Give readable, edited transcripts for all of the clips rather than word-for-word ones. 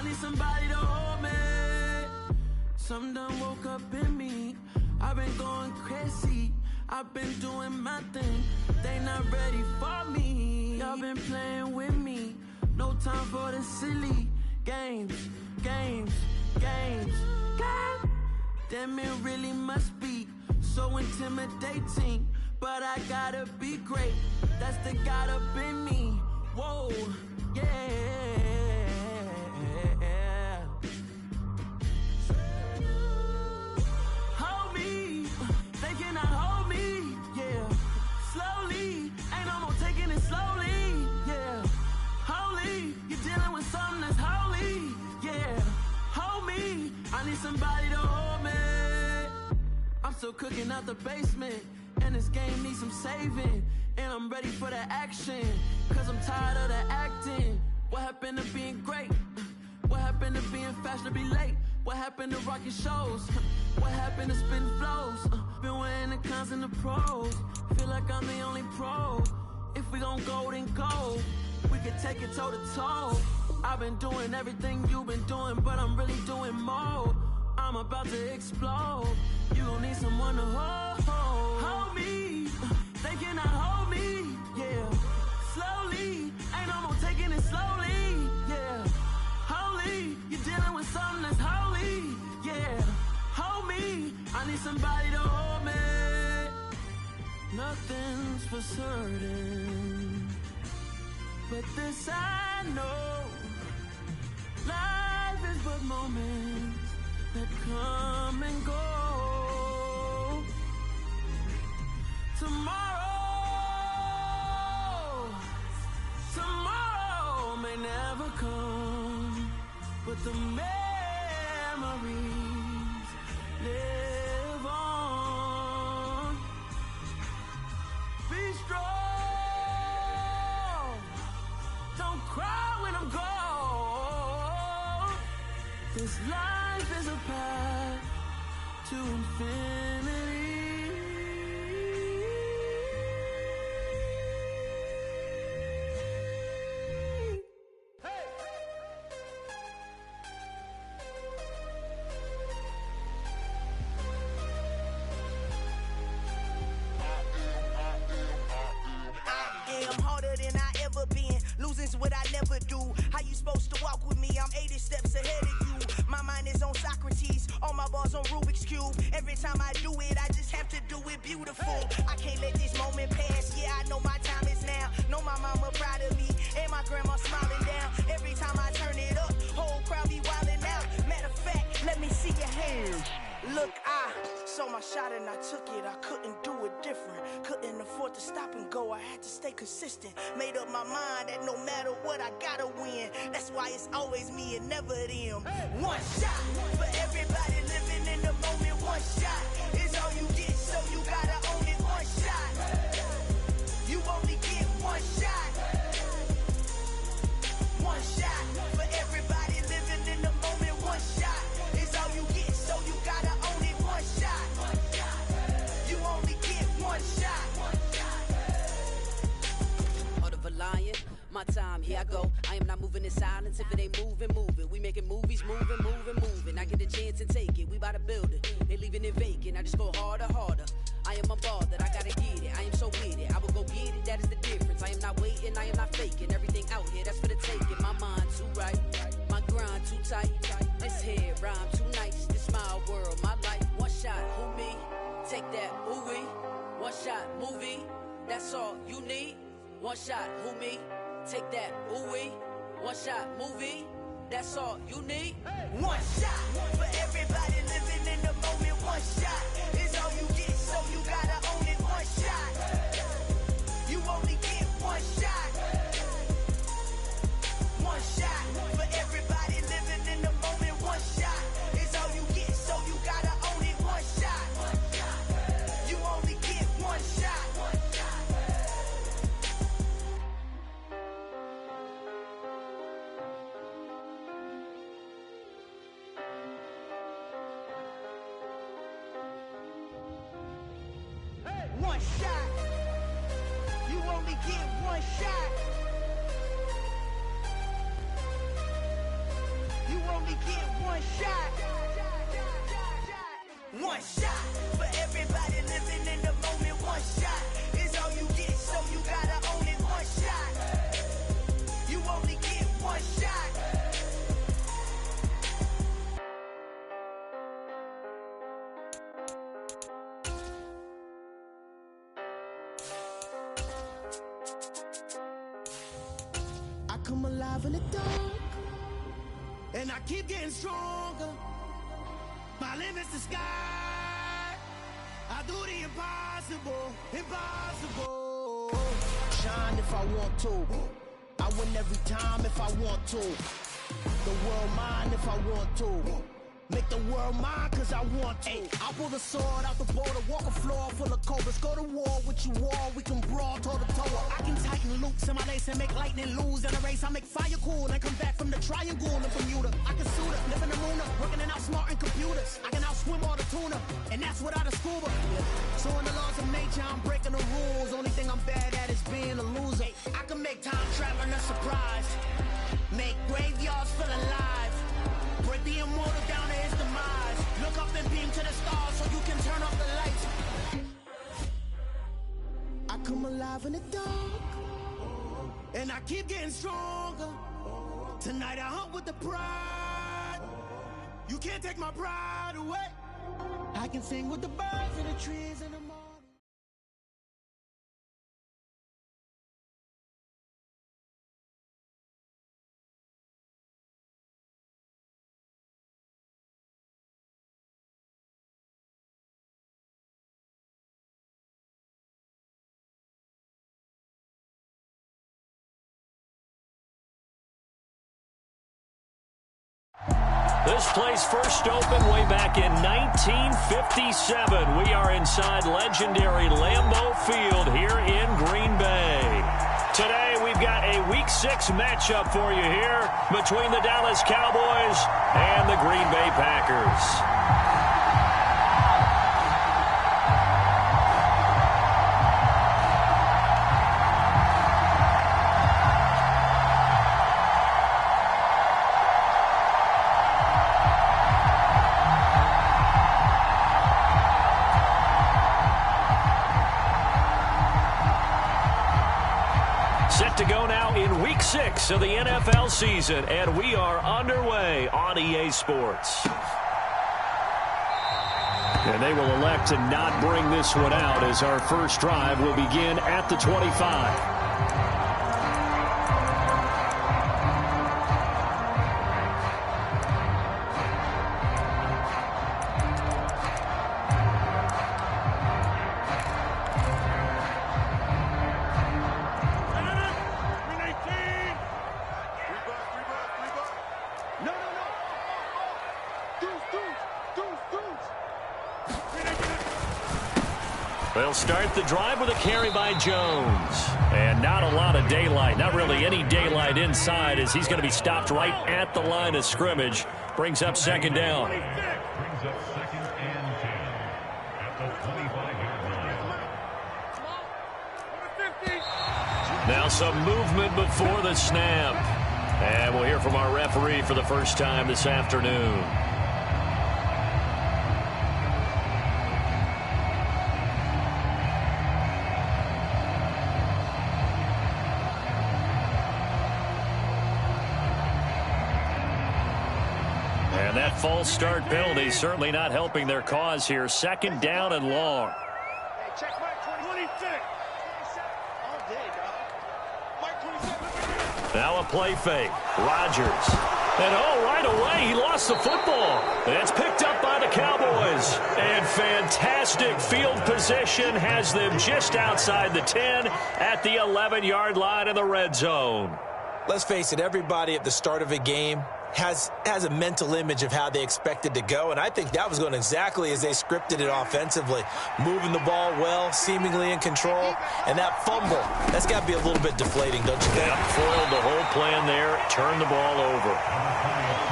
need somebody to hold me. Something done woke up in me. I've been going crazy. I've been doing my thing. They not ready for me. Y'all been playing with me. No time for the silly games. Damn, it really must be so intimidating. But I gotta be great. That's the God up in me. Whoa, yeah. Hold me, they cannot hold me, yeah. Slowly, ain't no more taking it slowly, yeah. Holy, you're dealing with something that's holy, yeah. Hold me, I need somebody to hold me. I'm still cooking out the basement, and this game needs some saving. And I'm ready for the action, cause I'm tired of the acting. What happened to being great? What happened to being fashionably late? What happened to rocking shows? What happened to spitting flows? Been weighing the cons and the pros. Feel like I'm the only pro. If we gon' go, then go. We can take it toe to toe. I've been doing everything you've been doing, but I'm really doing more. I'm about to explode. You gon' need someone to hold me. They cannot hold me, yeah. Slowly, ain't no more taking it slowly, yeah. Holy, you're dealing with something that's holy, yeah. Hold me, I need somebody to hold me. Nothing's for certain, but this I know. Life is but moments that come and go. Tomorrow may never come, but the memories live on. Be strong, don't cry when I'm gone. This life is a path to infinity. Losing's what I never do. How you supposed to walk with me? I'm 80 steps ahead of you. My mind is on Socrates, all my bars on Rubik's Cube. Every time I do it, I just have to do it beautiful. I can't let this moment pass. Yeah, I know my time is now. Know my mama proud of me, and my grandma smiling down. Every time I turn it up, whole crowd be wildin' out. Matter of fact, let me see your hands. Look, I saw my shot and I took it. I couldn't do it different. Couldn't afford to stop and go. I had to stay consistent. Made up my mind that no matter what, I gotta win. That's why it's always me and never them. One shot for everybody living in the moment. One shot is all you get, so you gotta own it. One shot. You only get one shot. One shot for everybody living in the moment. One shot is all you get, so you gotta own it. One shot. You only get one shot. Heart of a lion, my time, here I go. I am not moving in silence. If it ain't moving, move it. We making movies, moving. I get a chance and take it. We bout to build it. They leaving it vacant. I just go harder. I am a ball that I gotta get it. I am so with it. I will go get it. That is the difference. I am not waiting. I am not faking. Everything out here, that's for the taking. My mind too right. My grind too tight. This head rhyme too nice. This my world, my life. One shot, who me? Take that, ooh wee. One shot, movie. That's all you need. One shot, who me? Take that, ooh wee. One shot, movie. That's all you need. One shot for everybody living in the moment. One shot is all you get, so you gotta own it. One shot. You only get one shot. One shot for everybody living in the moment. One shot is all you get, so you gotta own it. One shot. You only get one shot. One shot. You only get one shot. You only get one shot. One shot for everybody living in the moment. One shot is all you get, so you gotta own it. One shot. You only get one shot. I come alive in the dark, and I keep getting stronger. My limit's the sky. I do the impossible, impossible. Shine if I want to. I win every time if I want to. The world mine if I want to. Make the world mine cause I want to. I pull the sword out the border, walk a floor full of cobras. Go to war with you all, we can brawl toe to toe. I can tighten loops in my lace and make lightning lose in a race. I make fire cool and come back from the triangle in Bermuda. I can suit up, live in the moon, working and outsmarting computers. I can outswim all the tuna, and that's without a scuba. So in the laws of nature, I'm breaking the rules. Only thing I'm bad at is being a loser. I can make time traveling a surprise. Make graveyards feel alive. Break the immortal down to his demise. Look up and beam to the stars so you can turn off the lights. I come alive in the dark, and I keep getting stronger. Tonight I hunt with the pride. You can't take my pride away. I can sing with the birds and the trees and the morning. This place first opened way back in 1957. We are inside legendary Lambeau Field here in Green Bay. Today we've got a Week 6 matchup for you here between the Dallas Cowboys and the Green Bay Packers. Set to go now in Week 6 of the NFL season, and we are underway on EA Sports. And they will elect to not bring this one out as our first drive will begin at the 25. They'll start the drive with a carry by Jones. And not a lot of daylight, not really any daylight inside as he's going to be stopped right at the line of scrimmage. Brings up second down. Brings up second and 10 at the 25-yard line. Now some movement before the snap. And we'll hear from our referee for the first time this afternoon. And that false start penalty certainly not helping their cause here. Second down and long. Hey, check Mike 26. All day, dog. Mike 27. Now a play fake. Rodgers. And right away he lost the football. And it's picked up by the Cowboys. And fantastic field position has them just outside the 10 at the 11-yard line in the red zone. Let's face it, everybody at the start of a game has a mental image of how they expect it to go, and I think that was going exactly as they scripted it offensively. Moving the ball well, seemingly in control, and that fumble, that's got to be a little bit deflating, don't you think? Yep, foiled the whole plan there, turned the ball over.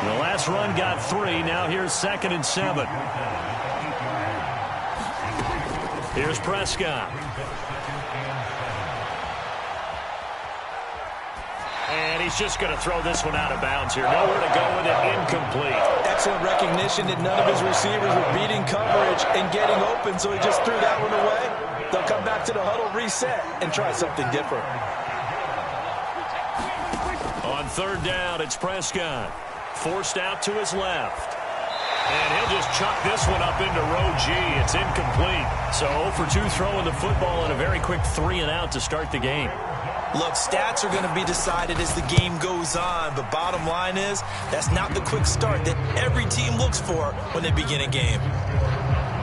The last run got 3, now here's 2nd and 7. Here's Prescott. And he's just going to throw this one out of bounds here. Nowhere to go with it. Incomplete. Excellent recognition that none of his receivers were beating coverage and getting open, so he just threw that one away. They'll come back to the huddle, reset, and try something different. On third down, it's Prescott. Forced out to his left. And he'll just chuck this one up into row G. It's incomplete. So 0 for 2 throwing the football and a very quick 3-and-out to start the game. Look, stats are going to be decided as the game goes on, but bottom line is that's not the quick start that every team looks for when they begin a game.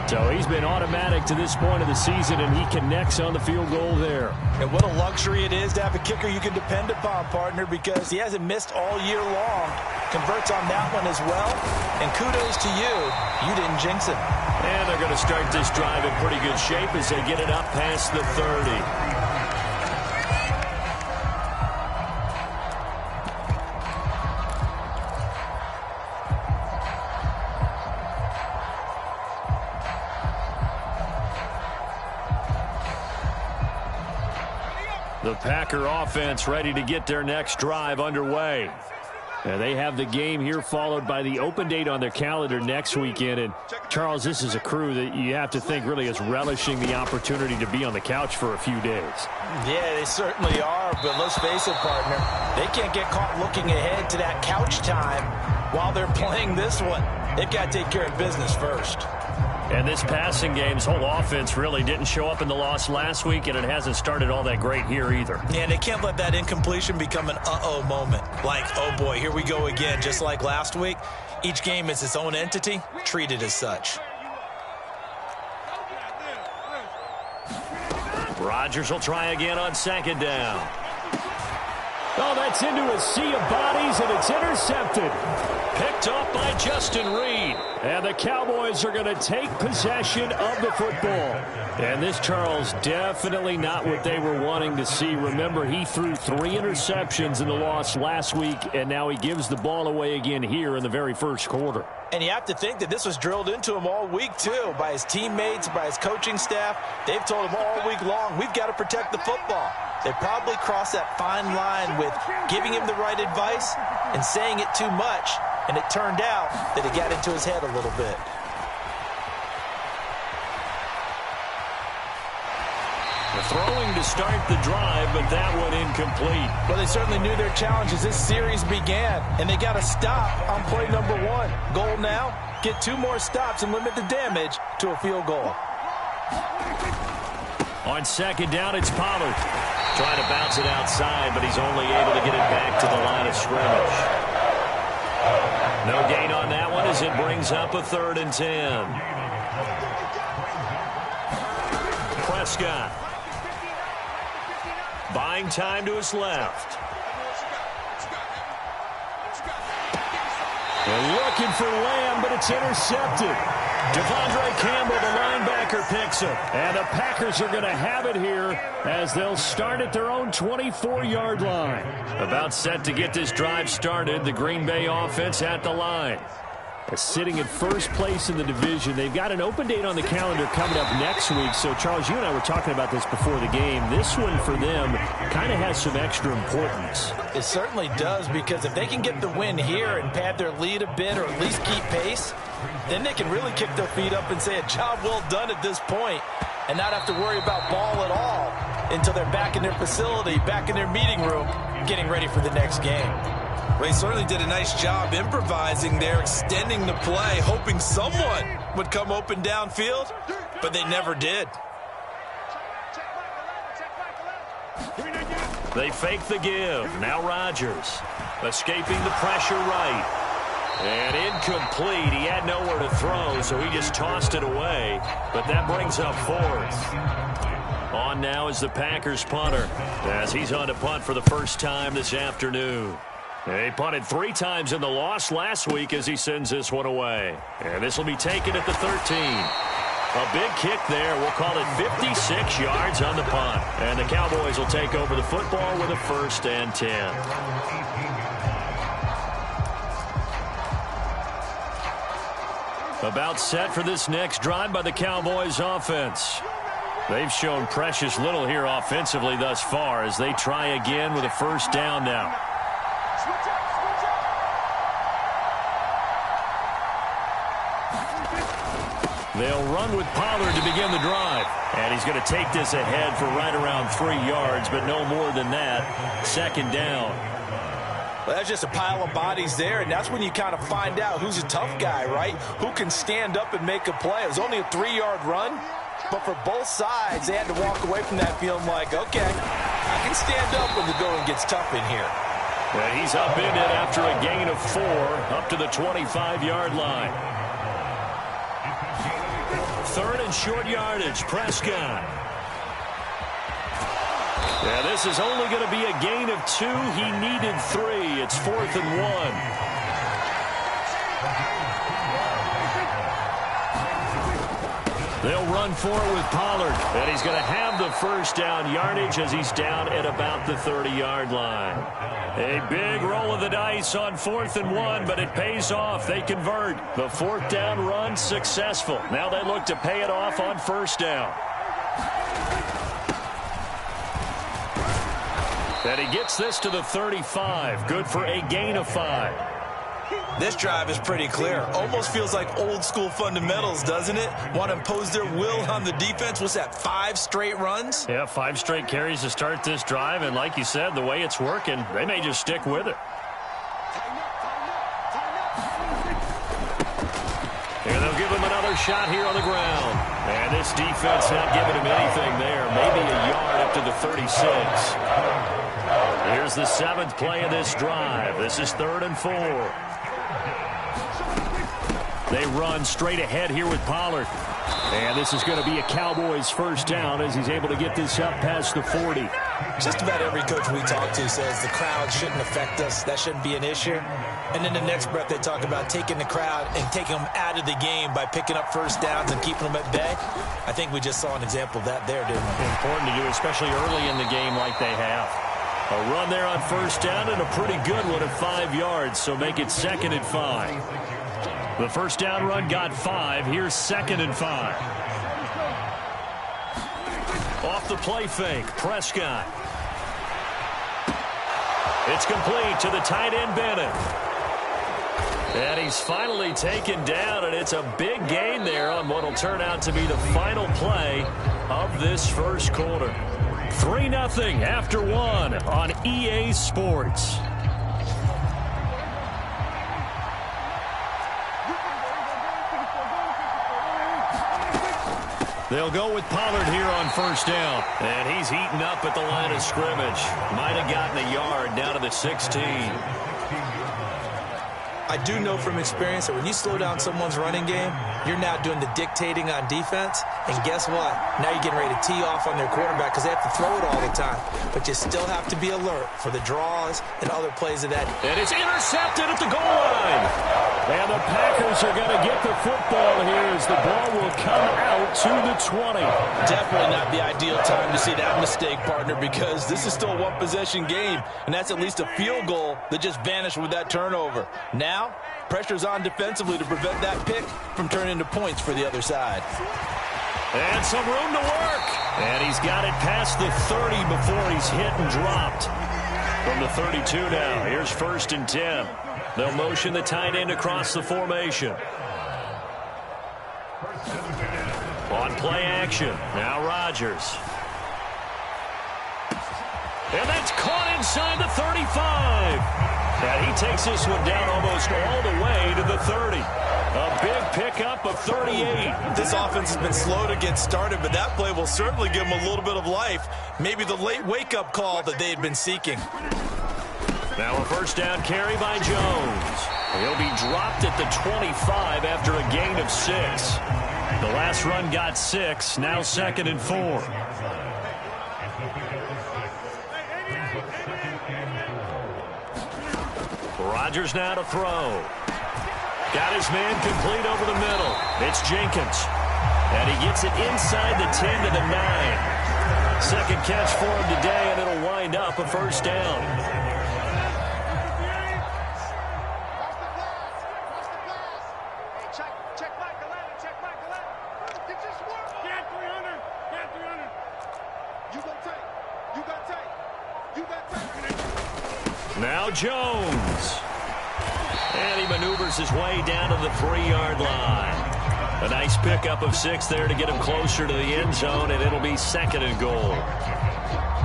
So he's been automatic to this point of the season, and he connects on the field goal there. And what a luxury it is to have a kicker you can depend upon, partner, because he hasn't missed all year long. Converts on that one as well, and kudos to you. You didn't jinx it. And they're going to start this drive in pretty good shape as they get it up past the 30. The Packer offense ready to get their next drive underway. And they have the game here followed by the open date on their calendar next weekend. And, Charles, this is a crew that you have to think really is relishing the opportunity to be on the couch for a few days. Yeah, they certainly are, but let's face it, partner. They can't get caught looking ahead to that couch time while they're playing this one. They've got to take care of business first. And this passing game's whole offense really didn't show up in the loss last week, and it hasn't started all that great here either. Yeah, they can't let that incompletion become an uh-oh moment. Like, oh boy, here we go again, just like last week. Each game is its own entity, treated as such. Rodgers will try again on second down. Oh, that's into a sea of bodies, and it's intercepted. Picked up by Justin Reed. And the Cowboys are going to take possession of the football. And this, Charles, definitely not what they were wanting to see. Remember, he threw 3 interceptions in the loss last week, and now he gives the ball away again here in the very first quarter. And you have to think that this was drilled into him all week, too, by his teammates, by his coaching staff. They've told him all week long, we've got to protect the football. They probably crossed that fine line with giving him the right advice and saying it too much. And it turned out that it got into his head a little bit. Throwing to start the drive, but that one incomplete. Well, they certainly knew their challenge as this series began, and they got to stop on play number 1. Goal now, get 2 more stops and limit the damage to a field goal. On second down, it's Pollard. Trying to bounce it outside, but he's only able to get it back to the line of scrimmage. No gain on that one as it brings up a 3rd and 10. Prescott. Buying time to his left. They're looking for Lamb, but it's intercepted. Devondre Campbell, the linebacker, picks him. And the Packers are going to have it here as they'll start at their own 24-yard line. About set to get this drive started, the Green Bay offense at the line. Sitting in first place in the division. They've got an open date on the calendar coming up next week. So, Charles, you and I were talking about this before the game. This one for them kind of has some extra importance. It certainly does, because if they can get the win here and pad their lead a bit or at least keep pace, then they can really kick their feet up and say a job well done at this point and not have to worry about ball at all until they're back in their facility, back in their meeting room, getting ready for the next game. Well, he certainly did a nice job improvising there, extending the play, hoping someone would come open downfield, but they never did. They fake the give. Now Rodgers escaping the pressure right. And incomplete. He had nowhere to throw, so he just tossed it away. But that brings up 4th. On now is the Packers punter as he's on to punt for the first time this afternoon. He punted 3 times in the loss last week as he sends this one away. And this will be taken at the 13. A big kick there. We'll call it 56 yards on the punt. And the Cowboys will take over the football with a 1st and 10. About set for this next drive by the Cowboys offense. They've shown precious little here offensively thus far as they try again with a 1st down now. They'll run with Pollard to begin the drive. And he's going to take this ahead for right around 3 yards, but no more than that. Second down. Well, that's just a pile of bodies there, and that's when you kind of find out who's a tough guy, right? Who can stand up and make a play. It was only a 3-yard run, but for both sides, they had to walk away from that feeling like, okay, I can stand up when the going gets tough in here. Yeah, he's up in it after a gain of 4, up to the 25-yard line. Third and short yardage, Prescott. Yeah, this is only going to be a gain of 2. He needed 3. It's 4th and 1. They'll run for it with Pollard, and he's going to have the first down yardage as he's down at about the 30-yard line. A big roll of the dice on 4th and 1, but it pays off. They convert. The 4th down run successful. Now they look to pay it off on 1st down. And he gets this to the 35. Good for a gain of 5. This drive is pretty clear. Almost feels like old school fundamentals, doesn't it? Want to impose their will on the defense. What's that, 5 straight runs? Yeah, 5 straight carries to start this drive. And like you said, the way it's working, they may just stick with it. Here they'll give him another shot here on the ground. And this defense not giving him anything there. Maybe a yard up to the 36. Here's the 7th play of this drive. This is 3rd and 4. They run straight ahead here with Pollard. And this is going to be a Cowboys first down as he's able to get this up past the 40. Just about every coach we talk to says the crowd shouldn't affect us. That shouldn't be an issue. And in the next breath, they talk about taking the crowd and taking them out of the game by picking up first downs and keeping them at bay. I think we just saw an example of that there, didn't we? Important to do, especially early in the game like they have. A run there on first down and a pretty good one at 5 yards, so make it 2nd and 5. The first down run got 5. Here's 2nd and 5. Off the play fake, Prescott. It's complete to the tight end, Bennett. And he's finally taken down, and it's a big gain there on what will turn out to be the final play of this first quarter. 3-0 after 1 on EA Sports. They'll go with Pollard here on first down. And he's heating up at the line of scrimmage. Might have gotten a yard down to the 16. I do know from experience that when you slow down someone's running game, you're now doing the dictating on defense. And guess what? Now you're getting ready to tee off on their quarterback because they have to throw it all the time. But you still have to be alert for the draws and other plays of that. And it's intercepted at the goal line. And the Packers are going to get the football here as the ball will come out to the 20. Definitely not the ideal time to see that mistake, partner, because this is still a one-possession game, and that's at least a field goal that just vanished with that turnover. Now, pressure's on defensively to prevent that pick from turning into points for the other side. And some room to work. And he's got it past the 30 before he's hit and dropped. From the 32 now, here's 1st and 10. They'll motion the tight end across the formation. On play action, now Rodgers. And that's caught inside the 35. And he takes this one down almost all the way to the 30. A big pickup of 38. This offense has been slow to get started, but that play will certainly give them a little bit of life. Maybe the late wake-up call that they had been seeking. Now a first down carry by Jones. He'll be dropped at the 25 after a gain of 6. The last run got 6. Now 2nd and 4. Rodgers now to throw. Got his man complete over the middle. It's Jenkins. And he gets it inside the 10 to the 9. Second catch for him today, and it'll wind up a first down. Now Jones. And he maneuvers his way down to the 3-yard line. A nice pickup of 6 there to get him closer to the end zone, and it'll be 2nd and goal.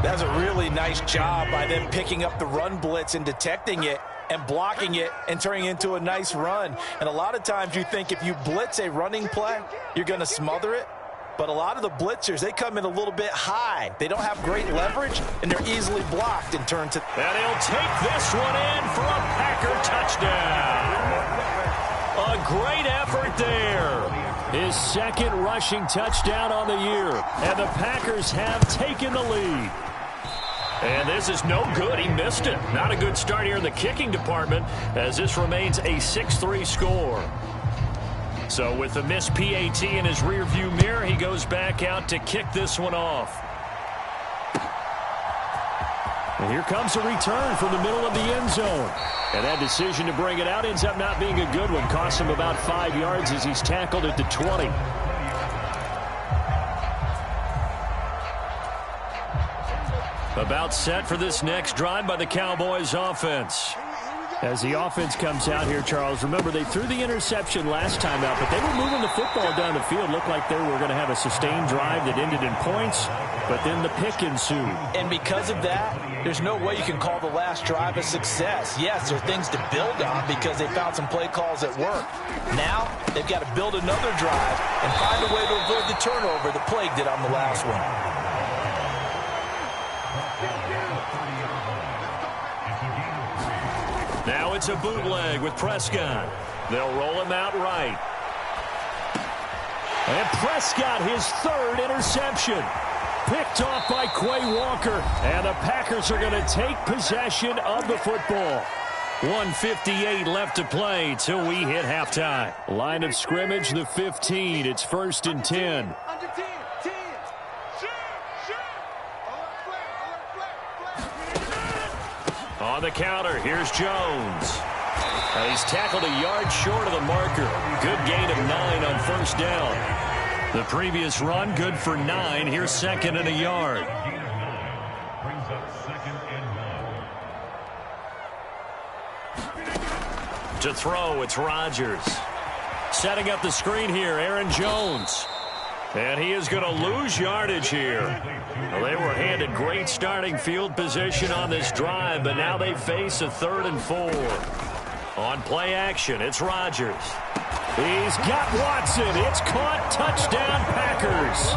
That's a really nice job by them picking up the run blitz and detecting it and blocking it and turning it into a nice run. And a lot of times you think if you blitz a running play, you're going to smother it. But a lot of the blitzers, they come in a little bit high. They don't have great leverage, and they're easily blocked and turned to... And he'll take this one in for a Packer touchdown. A great effort there. His 2nd rushing touchdown on the year. And the Packers have taken the lead. And this is no good. He missed it. Not a good start here in the kicking department as this remains a 6-3 score. So with the missed PAT in his rearview mirror, he goes back out to kick this one off. And here comes a return from the middle of the end zone. And that decision to bring it out ends up not being a good one. Costs him about 5 yards as he's tackled at the 20. About set for this next drive by the Cowboys offense. As the offense comes out here, Charles, remember they threw the interception last time out, but they were moving the football down the field. Looked like they were going to have a sustained drive that ended in points, but then the pick ensued. And because of that, there's no way you can call the last drive a success. Yes, there are things to build on because they found some play calls that work. Now, they've got to build another drive and find a way to avoid the turnover the plague did on the last one. Now it's a bootleg with Prescott. They'll roll him out right. And Prescott, his 3rd interception. Picked off by Quay Walker. And the Packers are going to take possession of the football. 1:58 left to play till we hit halftime. Line of scrimmage, the 15. It's 1st and 10. On the counter, here's Jones. And he's tackled a yard short of the marker. Good gain of 9 on 1st down. The previous run, good for 9. Here's 2nd and a yard. Brings up 2nd and 9. To throw, it's Rodgers. Setting up the screen here, Aaron Jones. And he is going to lose yardage here. Well, they were handed great starting field position on this drive, but now they face a 3rd and 4. On play action, it's Rodgers. He's got Watson. It's caught. Touchdown, Packers.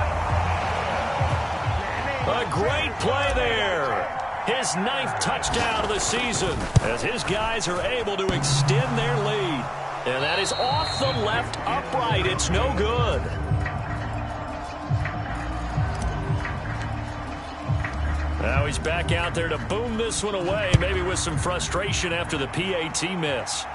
A great play there. His 9th touchdown of the season as his guys are able to extend their lead. And that is off the left upright. It's no good. Now he's back out there to boom this one away, maybe with some frustration after the PAT miss.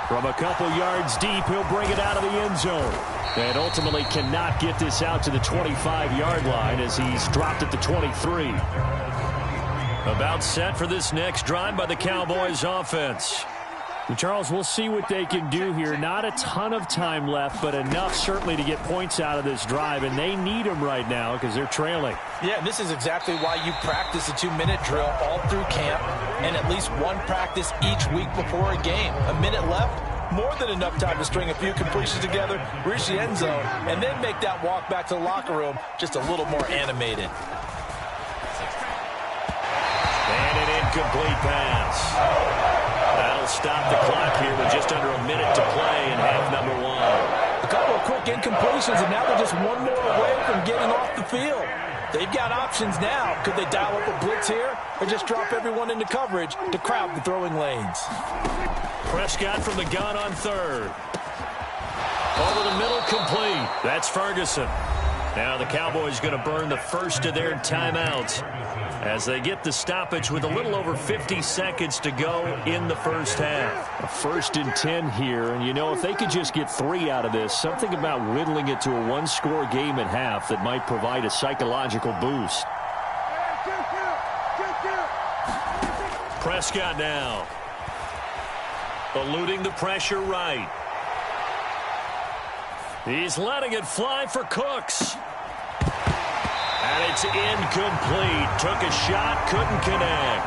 From a couple yards deep, he'll bring it out of the end zone. And ultimately cannot get this out to the 25-yard line as he's dropped at the 23. About set for this next drive by the Cowboys offense. Charles, we'll see what they can do here. Not a ton of time left, but enough certainly to get points out of this drive, and they need them right now because they're trailing. Yeah, this is exactly why you practice a 2-minute drill all through camp and at least one practice each week before a game. A minute left, more than enough time to string a few completions together, reach the end zone, and then make that walk back to the locker room just a little more animated. And an incomplete pass. That'll stop the clock here with just under a minute to play in half number 1. A couple of quick incompletions, and now they're just one more away from getting off the field. They've got options now. Could they dial up a blitz here or just drop everyone into coverage to crowd the throwing lanes? Prescott from the gun on 3rd. Over the middle, complete. That's Ferguson. Now the Cowboys going to burn the first of their timeouts as they get the stoppage with a little over 50 seconds to go in the first half. A 1st and 10 here, and you know, if they could just get 3 out of this, something about whittling it to a 1-score game at half that might provide a psychological boost. Prescott now. Eluding the pressure right. He's letting it fly for Cooks. And it's incomplete. Took a shot, couldn't connect.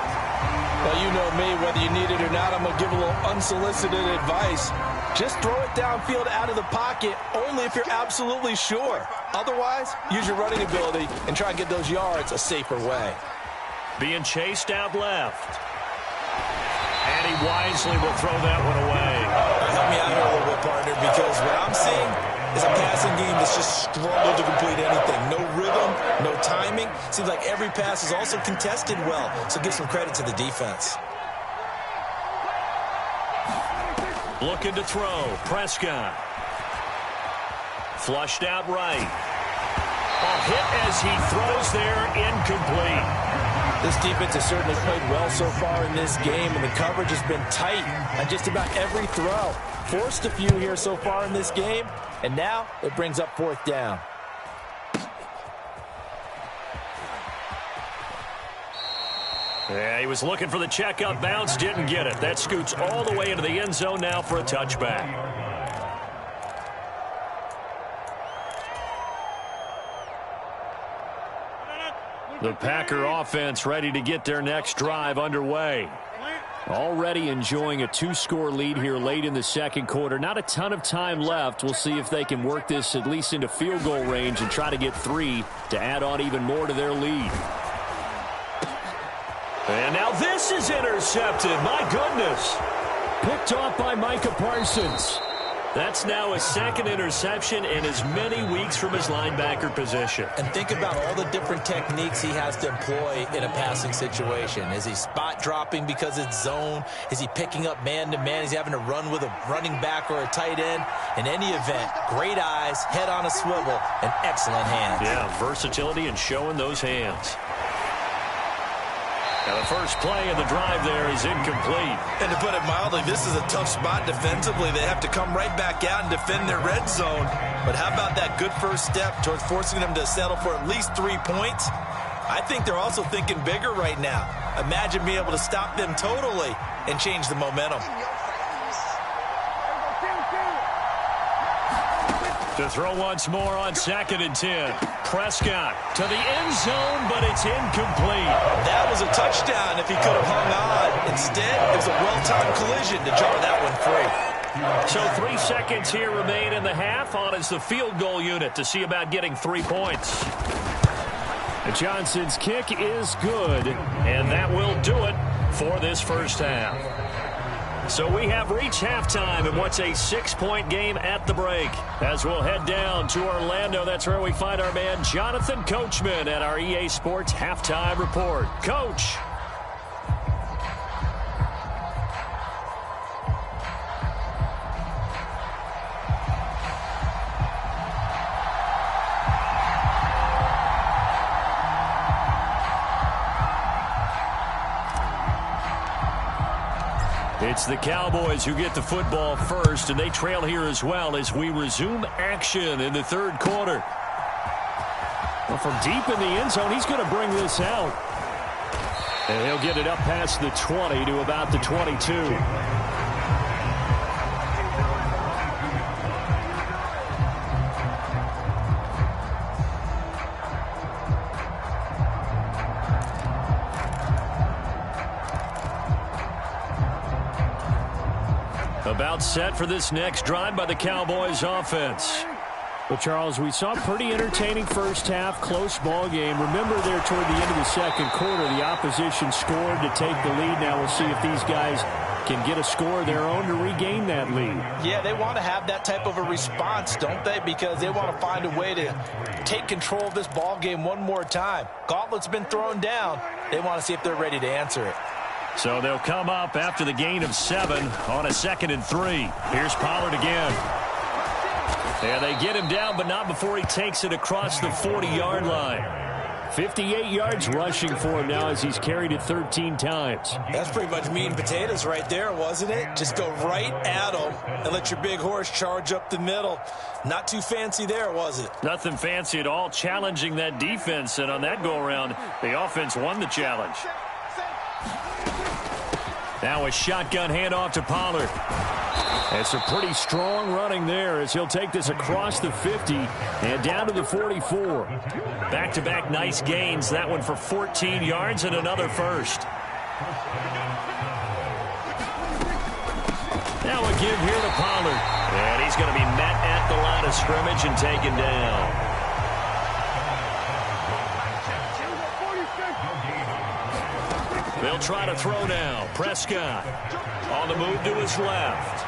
Well, you know me, whether you need it or not, I'm going to give a little unsolicited advice. Just throw it downfield out of the pocket only if you're absolutely sure. Otherwise, use your running ability and try and get those yards a safer way. Being chased out left. And he wisely will throw that one away. Help me out here a little bit, partner, because what I'm seeing is a passing game that's just struggled to complete anything. No rhythm, no timing. Seems like every pass is also contested well, so give some credit to the defense. Looking to throw. Prescott. Flushed out right. A hit as he throws there, incomplete. This defense has certainly played well so far in this game, and the coverage has been tight on just about every throw. Forced a few here so far in this game, and now it brings up 4th down. Yeah, he was looking for the check-up bounce, didn't get it. That scoots all the way into the end zone now for a touchback. The Packer offense ready to get their next drive underway. Already enjoying a 2-score lead here late in the second quarter. Not a ton of time left. We'll see if they can work this at least into field goal range and try to get 3 to add on even more to their lead. And now this is intercepted. My goodness. Picked off by Micah Parsons. That's now his 2nd interception in as many weeks from his linebacker position. And think about all the different techniques he has to employ in a passing situation. Is he spot dropping because it's zone? Is he picking up man-to-man? Is he having to run with a running back or a tight end? In any event, great eyes, head on a swivel, and excellent hands. Yeah, versatility and showing those hands. Now the first play of the drive there is incomplete. And to put it mildly, this is a tough spot defensively. They have to come right back out and defend their red zone. But how about that good first step towards forcing them to settle for at least 3 points? I think they're also thinking bigger right now. Imagine being able to stop them totally and change the momentum. To throw once more on 2nd and 10. Prescott to the end zone, but it's incomplete. That was a touchdown if he could have hung on. Instead, it was a well-timed collision to jar that one free. So 3 seconds here remain in the half. On is the field goal unit to see about getting 3 points. Johnson's kick is good, and that will do it for this first half. So we have reached halftime in what's a 6-point game at the break. As we'll head down to Orlando, that's where we find our man Jonathan Coachman at our EA Sports Halftime Report. Coach. It's the Cowboys who get the football first, and they trail here as well as we resume action in the 3rd quarter. Well, from deep in the end zone, he's going to bring this out. And he'll get it up past the 20 to about the 22. About set for this next drive by the Cowboys offense. Well, Charles, we saw a pretty entertaining first half, close ball game. Remember there toward the end of the second quarter, the opposition scored to take the lead. Now we'll see if these guys can get a score of their own to regain that lead. Yeah, they want to have that type of a response, don't they? Because they want to find a way to take control of this ball game one more time. Gauntlet's been thrown down. They want to see if they're ready to answer it. So they'll come up after the gain of 7 on a 2nd and 3. Here's Pollard again. Yeah, they get him down, but not before he takes it across the 40-yard line. 58 yards rushing for him now as he's carried it 13 times. That's pretty much meat and potatoes right there, wasn't it? Just go right at him and let your big horse charge up the middle. Not too fancy there, was it? Nothing fancy at all, challenging that defense. And on that go-around, the offense won the challenge. Now a shotgun handoff to Pollard. It's a pretty strong running there as he'll take this across the 50 and down to the 44. Back-to-back nice gains. That one for 14 yards and another first. show a give here to Pollard. And he's going to be met at the line of scrimmage and taken down. They'll try to throw now. Prescott on the move to his left.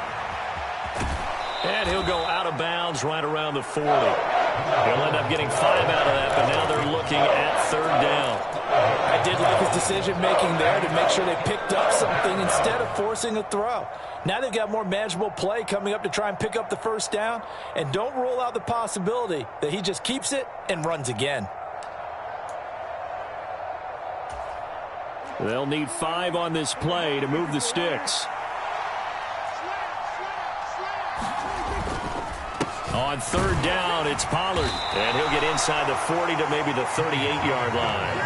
And he'll go out of bounds right around the 40. He'll end up getting 5 out of that, but now they're looking at 3rd down. I did like his decision-making there to make sure they picked up something instead of forcing a throw. Now they've got more manageable play coming up to try and pick up the 1st down, and don't rule out the possibility that he just keeps it and runs again. They'll need 5 on this play to move the sticks. On 3rd down, it's Pollard. And he'll get inside the 40 to maybe the 38-yard line.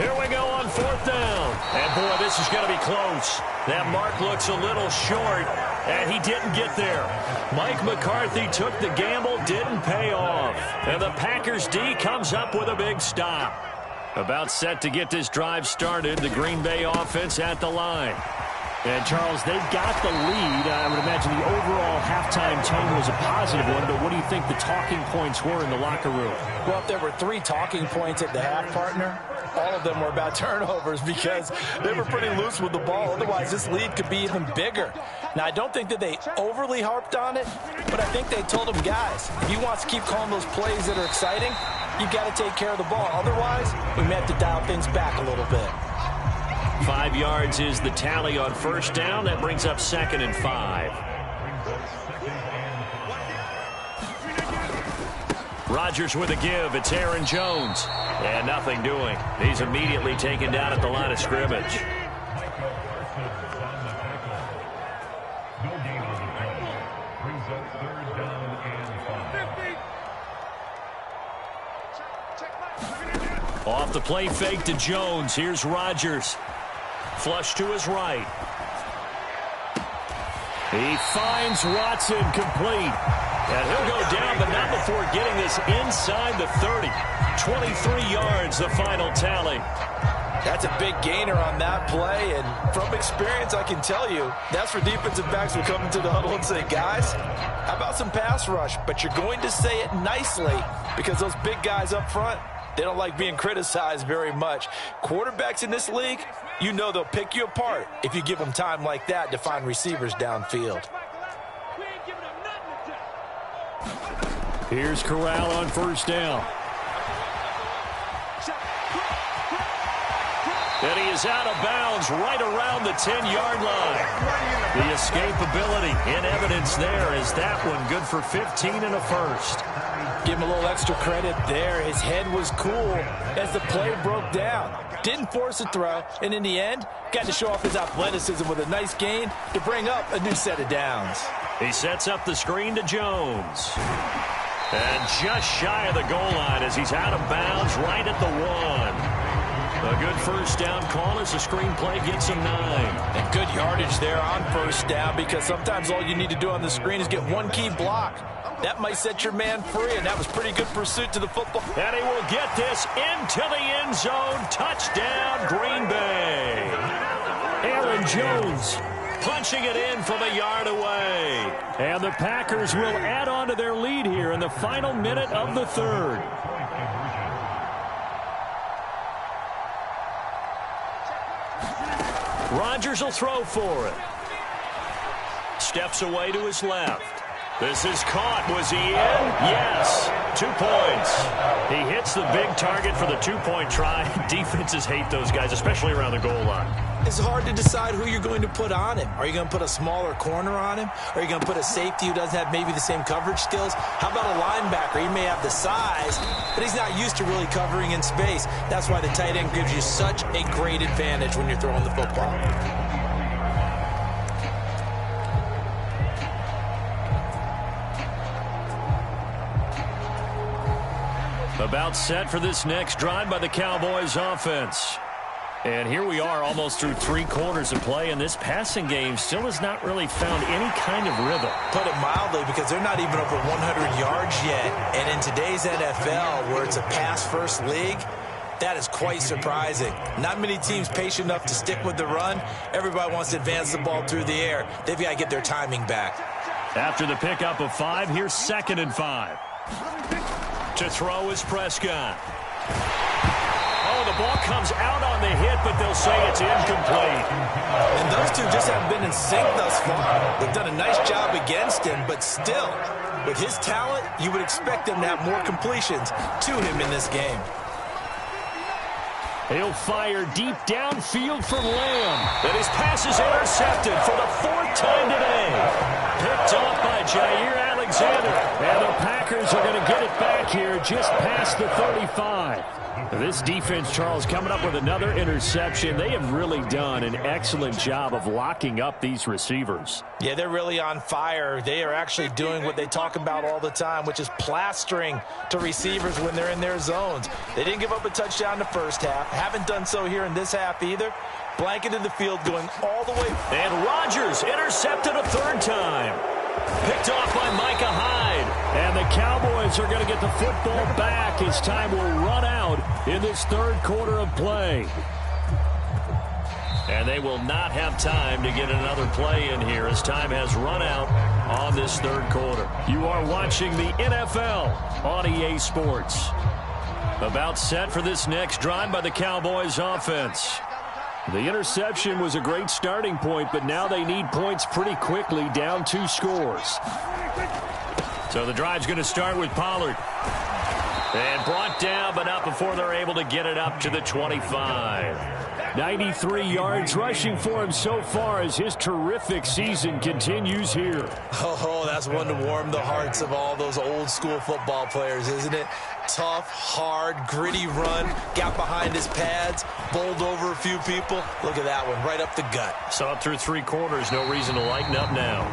Here we go on 4th down. And, boy, this is going to be close. That mark looks a little short, and he didn't get there. Mike McCarthy took the gamble, didn't pay off. And the Packers D comes up with a big stop. About set to get this drive started, the Green Bay offense at the line. And, Charles, they've got the lead. I would imagine the overall halftime tone was a positive one, but what do you think the talking points were in the locker room? Well, if there were 3 talking points at the half, partner, all of them were about turnovers because they were pretty loose with the ball. Otherwise, this lead could be even bigger. Now, I don't think that they overly harped on it, but I think they told them, guys, if you want to keep calling those plays that are exciting, you've got to take care of the ball. Otherwise, we may have to dial things back a little bit. 5 yards is the tally on 1st down. That brings up 2nd and 5. Rodgers with a give. It's Aaron Jones. And nothing doing. He's immediately taken down at the line of scrimmage. Off the play fake to Jones. Here's Rodgers. Flush to his right. He finds Watson complete. And he'll go down, but not before getting this inside the 30. 23 yards, the final tally. That's a big gainer on that play, and from experience, I can tell you, that's where defensive backs will come into the huddle and say, guys, how about some pass rush? But you're going to say it nicely because those big guys up front, they don't like being criticized very much. Quarterbacks in this league, you know they'll pick you apart if you give them time like that to find receivers downfield. Here's Corral on 1st down. And he is out of bounds right around the 10-yard line. The escapability in evidence there. Is that one good for 15 and a 1st? Give him a little extra credit there. His head was cool as the play broke down. Didn't force a throw, and in the end, got to show off his athleticism with a nice gain to bring up a new set of downs. He sets up the screen to Jones. And just shy of the goal line as he's out of bounds right at the 1. A good 1st down call as the screen play gets him 9. And good yardage there on 1st down because sometimes all you need to do on the screen is get one key block. That might set your man free, and that was pretty good pursuit to the football. And he will get this into the end zone. Touchdown, Green Bay. Aaron Jones punching it in from a yard away. And the Packers will add on to their lead here in the final minute of the 3rd. Rodgers will throw for it. Steps away to his left. This is caught. Was he in? Yes. 2 points. He hits the big target for the 2-point try. Defenses hate those guys, especially around the goal line. It's hard to decide who you're going to put on him. Are you going to put a smaller corner on him? Are you going to put a safety who doesn't have maybe the same coverage skills? How about a linebacker? He may have the size, but he's not used to really covering in space. That's why the tight end gives you such a great advantage when you're throwing the football. About set for this next drive by the Cowboys offense. And here we are almost through 3 quarters of play, and this passing game still has not really found any kind of rhythm. Put it mildly, because they're not even over 100 yards yet. And in today's NFL, where it's a pass-first league, That is quite surprising. Not many teams patient enough to stick with the run. Everybody wants to advance the ball through the air. They've got to get their timing back. After the pickup of 5, here's 2nd and 5. To throw is Prescott. Oh, the ball comes out on the hit, but they'll say it's incomplete. And those two just haven't been in sync thus far. They've done a nice job against him, but still, with his talent, you would expect them to have more completions to him in this game. He'll fire deep downfield for Lamb. And his pass is intercepted for the 4th time today. Picked off by Jair Alexander. And the Packers are going to get it back here just past the 35. This defense, Charles, coming up with another interception. They have really done an excellent job of locking up these receivers. Yeah, they're really on fire. They are actually doing what they talk about all the time, which is plastering to receivers when they're in their zones. They didn't give up a touchdown in the first half. Haven't done so here in this half either. Blanketed the field going all the way. And Rodgers intercepted a 3rd time. Picked off by Micah Hyde. And the Cowboys are going to get the football back as time will run out in this 3rd quarter of play. And they will not have time to get another play in here as time has run out on this 3rd quarter. You are watching the NFL on EA Sports. About set for this next drive by the Cowboys offense. The interception was a great starting point, but now they need points pretty quickly, down 2 scores. So the drive's going to start with Pollard. And brought down, but not before they're able to get it up to the 25. 93 yards rushing for him so far as his terrific season continues here. Oh, that's one to warm the hearts of all those old school football players, isn't it? Tough, hard, gritty run, got behind his pads, bowled over a few people. Look at that one, right up the gut. Saw it through 3 quarters, no reason to lighten up now.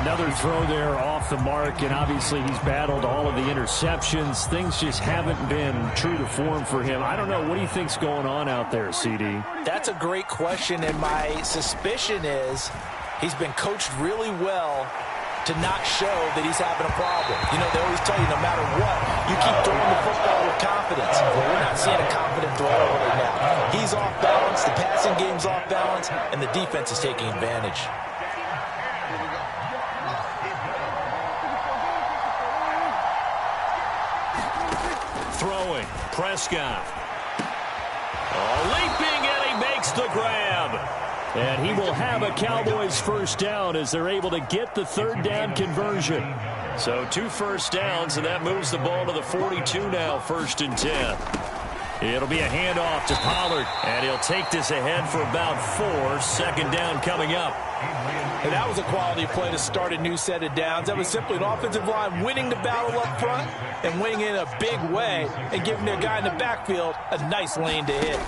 Another throw there off the mark, and obviously he's battled all of the interceptions. Things just haven't been true to form for him. I don't know. What do you think's going on out there, CD? That's a great question, and my suspicion is he's been coached really well to not show that he's having a problem. You know, they always tell you no matter what, you keep throwing the football with confidence. Well, we're not seeing a confident thrower right now. He's off balance, the passing game's off balance, and the defense is taking advantage. Throwing, Prescott. Leaping, and he makes the grab. And he will have a Cowboys 1st down as they're able to get the 3rd down conversion. So 2 first downs, and that moves the ball to the 42 now, 1st and 10. It'll be a handoff to Pollard, and he'll take this ahead for about 4. 2nd down coming up. And that was a quality play to start a new set of downs. That was simply an offensive line winning the battle up front and winning in a big way and giving their guy in the backfield a nice lane to hit.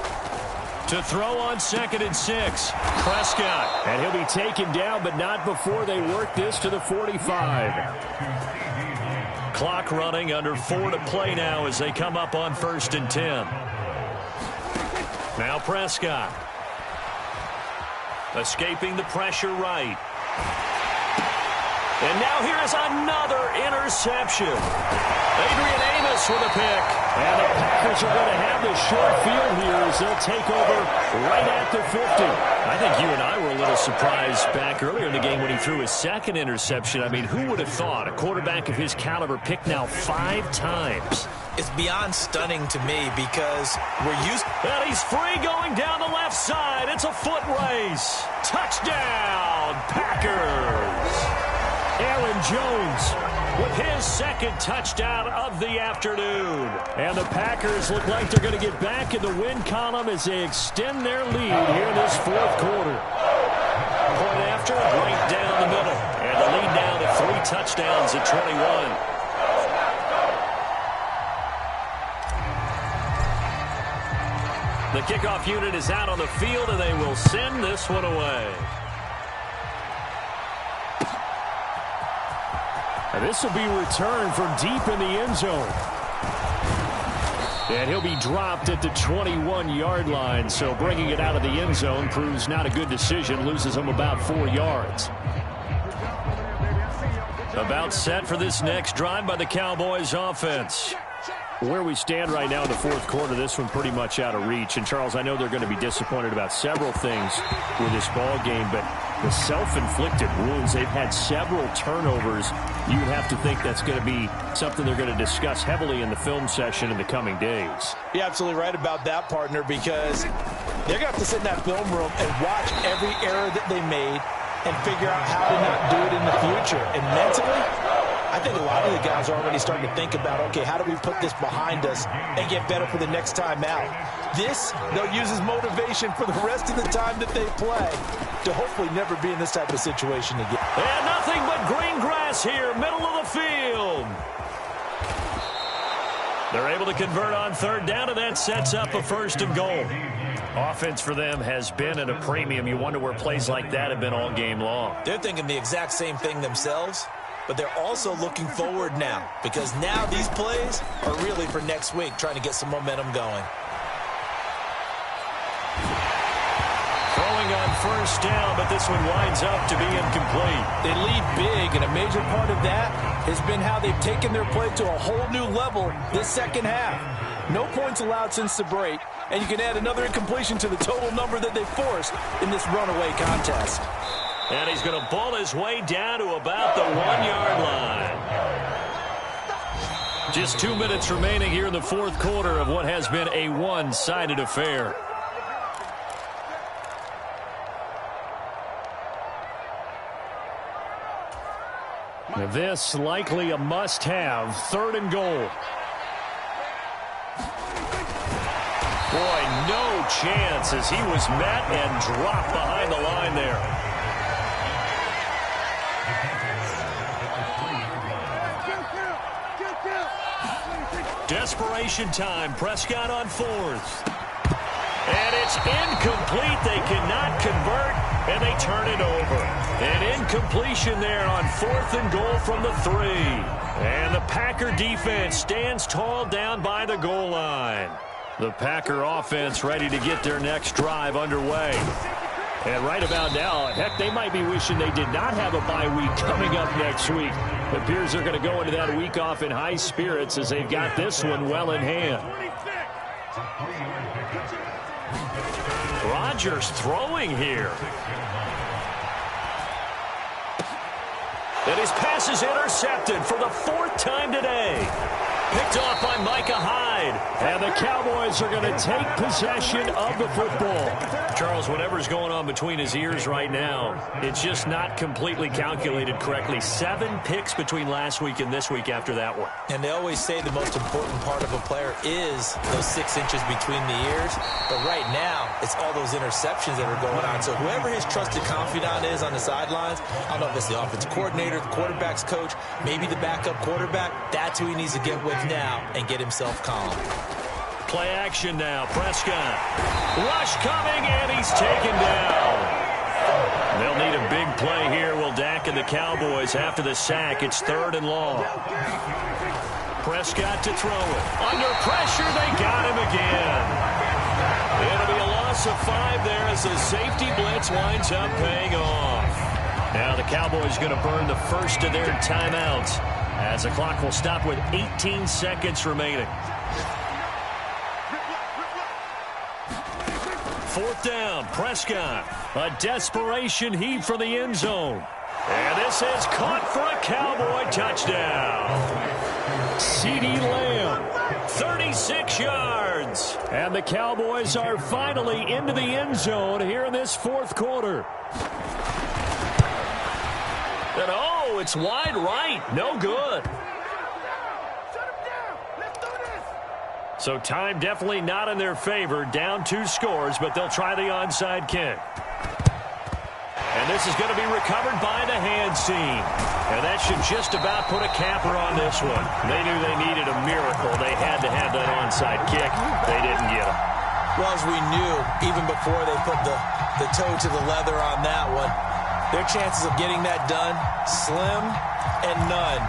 To throw on 2nd and 6, Prescott. And he'll be taken down, but not before they work this to the 45. Clock running, under 4 to play now as they come up on 1st and 10. Now Prescott. Escaping the pressure right. And now here is another interception. Adrian Amos with a pick. And the Packers are going to have the short field here as they'll take over right at the 50. I think you and I were a little surprised back earlier in the game when he threw his 2nd interception. I mean, who would have thought a quarterback of his caliber picked now 5 times? It's beyond stunning to me because we're used. And he's free going down the left side. It's a foot race. Touchdown, Packers. Aaron Jones with his 2nd touchdown of the afternoon. And the Packers look like they're going to get back in the win column as they extend their lead here in this 4th quarter. Point after, right down the middle. And the lead now to 3 touchdowns at 21. The kickoff unit is out on the field, and they will send this one away. And this will be returned from deep in the end zone. And he'll be dropped at the 21-yard line, so bringing it out of the end zone proves not a good decision, loses him about 4 yards. About set for this next drive by the Cowboys offense. Where we stand right now in the fourth quarter, this one pretty much out of reach. And, Charles, I know they're going to be disappointed about several things with this ball game, but the self-inflicted wounds, they've had several turnovers. You'd have to think that's going to be something they're going to discuss heavily in the film session in the coming days. You're absolutely right about that, partner, because they're going to have to sit in that film room and watch every error that they made and figure out how to not do it in the future. And mentally, I think a lot of the guys are already starting to think about, okay, how do we put this behind us and get better for the next time out? This, they'll use as motivation for the rest of the time that they play to hopefully never be in this type of situation again. And nothing but green grass here, middle of the field. They're able to convert on third down, and that sets up a first and goal. Offense for them has been at a premium. You wonder where plays like that have been all game long. They're thinking the exact same thing themselves, but they're also looking forward now, because now these plays are really for next week, trying to get some momentum going. Throwing on first down, but this one winds up to be incomplete. They lead big, and a major part of that has been how they've taken their play to a whole new level this second half. No points allowed since the break, and you can add another incompletion to the total number that they forced in this runaway contest. And he's going to ball his way down to about the 1-yard line. Just 2 minutes remaining here in the fourth quarter of what has been a one-sided affair. Now this likely a must-have, third and goal. Boy, no chance as he was met and dropped behind the line there. Desperation time. Prescott on fourth. And it's incomplete. They cannot convert, and they turn it over. An incompletion there on fourth and goal from the 3. And the Packer defense stands tall down by the goal line. The Packer offense ready to get their next drive underway. And right about now, heck, they might be wishing they did not have a bye week coming up next week. It appears they're going to go into that week off in high spirits as they've got this one well in hand. Rodgers throwing here. And his pass is intercepted for the 4th time today. Picked off by Micah Hyde. And the Cowboys are going to take possession of the football. Charles, whatever's going on between his ears right now, it's just not completely calculated correctly. 7 picks between last week and this week after that one. And they always say the most important part of a player is those 6 inches between the ears. But right now, it's all those interceptions that are going on. So whoever his trusted confidant is on the sidelines, I don't know if it's the offensive coordinator, the quarterback's coach, maybe the backup quarterback, that's who he needs to get with now and get himself calm. Play action now. Prescott. Rush coming, and he's taken down. They'll need a big play here, will Dak and the Cowboys after the sack. It's 3rd and long. Prescott to throw it. Under pressure, they got him again. It'll be a loss of 5 there as the safety blitz winds up paying off. Now the Cowboys going to burn the first of their timeouts as the clock will stop with 18 seconds remaining. 4th down, Prescott. A desperation heave for the end zone. And this is caught for a Cowboy touchdown. CeeDee Lamb, 36 yards. And the Cowboys are finally into the end zone here in this fourth quarter. And oh, it's wide right. No good. So time definitely not in their favor. Down 2 scores, but they'll try the onside kick. And this is going to be recovered by the hands team. And that should just about put a capper on this one. They knew they needed a miracle. They had to have that onside kick. They didn't get it. Well, as we knew, even before they put the toe to the leather on that one, their chances of getting that done, slim and none.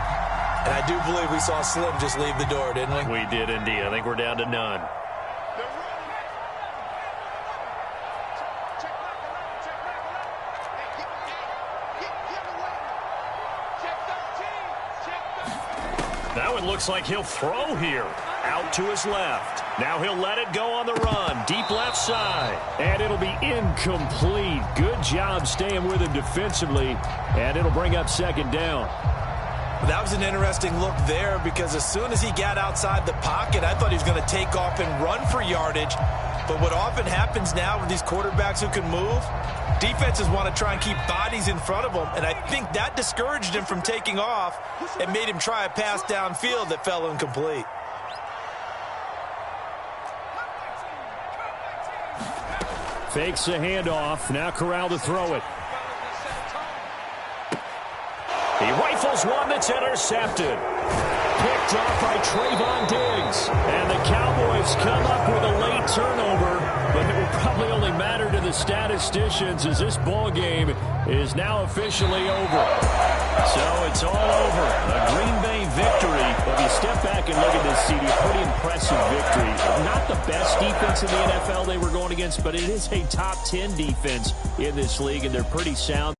And I do believe we saw Slim just leave the door, didn't we? We did indeed. I think we're down to none. That one looks like he'll throw here. Out out to his left. Now he'll let it go on the run. Deep left side. And it'll be incomplete. Good job staying with him defensively. And it'll bring up second down. That was an interesting look there because as soon as he got outside the pocket, I thought he was going to take off and run for yardage. But what often happens now with these quarterbacks who can move, defenses want to try and keep bodies in front of them, and I think that discouraged him from taking off and made him try a pass downfield that fell incomplete. Fakes the handoff. Now Corral to throw it. He rifles one that's intercepted. Picked off by Trayvon Diggs. And the Cowboys come up with a late turnover, but it will probably only matter to the statisticians as this ball game is now officially over. So it's all over. A Green Bay victory. But if you step back and look at this, CD, pretty impressive victory. Not the best defense in the NFL they were going against, but it is a top 10 defense in this league, and they're pretty sound.